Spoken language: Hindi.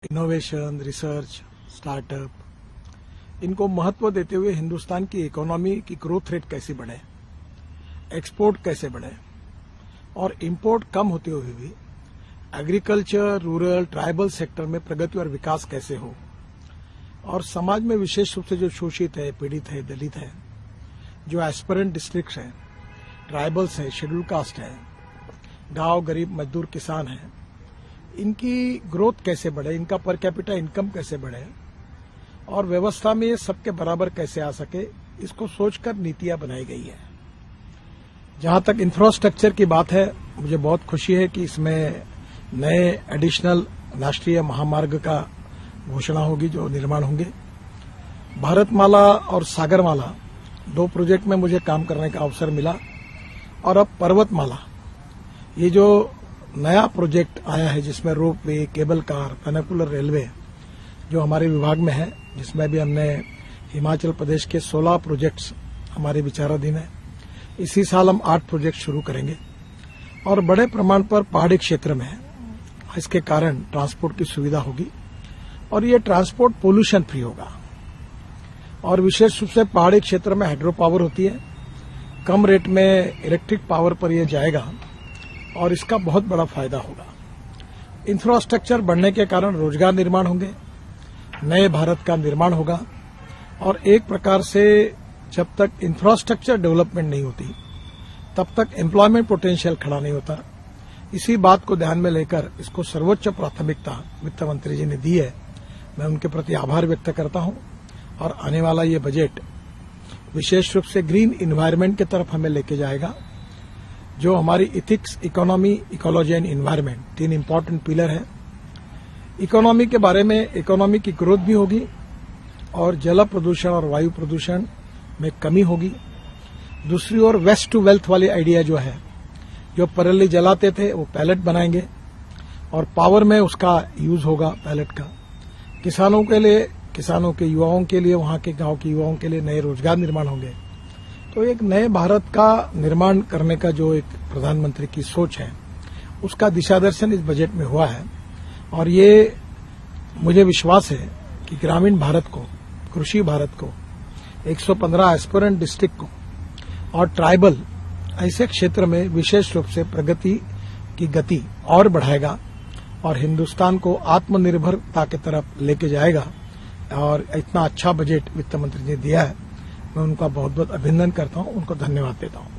इनोवेशन, रिसर्च, स्टार्टअप, इनको महत्व देते हुए हिंदुस्तान की इकोनॉमी की ग्रोथ रेट कैसे बढ़े, एक्सपोर्ट कैसे बढ़े और इंपोर्ट कम होते हुए भी एग्रीकल्चर, रूरल, ट्राइबल सेक्टर में प्रगति और विकास कैसे हो, और समाज में विशेष रूप से जो शोषित है, पीड़ित है, दलित है, जो एस्पिरेंट डिस्ट्रिक्ट्स हैं, ट्राइबल्स हैं, शेड्यूल कास्ट है, गांव गरीब मजदूर किसान हैं, इनकी ग्रोथ कैसे बढ़े, इनका पर कैपिटा इनकम कैसे बढ़े और व्यवस्था में ये सबके बराबर कैसे आ सके, इसको सोचकर नीतियां बनाई गई है। जहां तक इंफ्रास्ट्रक्चर की बात है, मुझे बहुत खुशी है कि इसमें नए एडिशनल राष्ट्रीय महामार्ग का घोषणा होगी जो निर्माण होंगे। भारतमाला और सागरमाला 2 प्रोजेक्ट में मुझे काम करने का अवसर मिला और अब पर्वतमाला, ये जो नया प्रोजेक्ट आया है जिसमें रोपवे, केबल कार, पेनिकुलर रेलवे जो हमारे विभाग में है, जिसमें भी हमने हिमाचल प्रदेश के 16 प्रोजेक्ट्स हमारे विचाराधीन है। इसी साल हम 8 प्रोजेक्ट शुरू करेंगे और बड़े प्रमाण पर पहाड़ी क्षेत्र में है। इसके कारण ट्रांसपोर्ट की सुविधा होगी और ये ट्रांसपोर्ट पोल्यूशन फ्री होगा और विशेष रूप से पहाड़ी क्षेत्र में हाइड्रो पावर होती है, कम रेट में इलेक्ट्रिक पावर पर यह जाएगा और इसका बहुत बड़ा फायदा होगा। इंफ्रास्ट्रक्चर बढ़ने के कारण रोजगार निर्माण होंगे, नए भारत का निर्माण होगा और एक प्रकार से जब तक इंफ्रास्ट्रक्चर डेवलपमेंट नहीं होती तब तक एम्प्लॉयमेंट पोटेंशियल खड़ा नहीं होता। इसी बात को ध्यान में लेकर इसको सर्वोच्च प्राथमिकता वित्त मंत्री जी ने दी है। मैं उनके प्रति आभार व्यक्त करता हूं और आने वाला ये बजट विशेष रूप से ग्रीन इन्वायरमेंट की तरफ हमें लेके जाएगा, जो हमारी ethics, economy, ecology and environment 3 important pillar है। इकोनॉमी के बारे में इकोनॉमी की ग्रोथ भी होगी और जल प्रदूषण और वायु प्रदूषण में कमी होगी। दूसरी ओर वेस्ट टू वेल्थ वाली आइडिया जो है, जो पराली जलाते थे वो पैलेट बनाएंगे और पावर में उसका यूज होगा पैलेट का। किसानों के लिए, किसानों के युवाओं के लिए, वहां के गांव के युवाओं के लिए नए रोजगार निर्माण होंगे। तो एक नए भारत का निर्माण करने का जो एक प्रधानमंत्री की सोच है, उसका दिशादर्शन इस बजट में हुआ है और ये मुझे विश्वास है कि ग्रामीण भारत को, कृषि भारत को, 115 एस्पिरेंट डिस्ट्रिक्ट को और ट्राइबल ऐसे क्षेत्र में विशेष रूप से प्रगति की गति और बढ़ाएगा और हिंदुस्तान को आत्मनिर्भरता की तरफ लेके जाएगा। और इतना अच्छा बजट वित्त मंत्री ने दिया है, मैं उनका बहुत बहुत अभिनंदन करता हूं, उनको धन्यवाद देता हूं।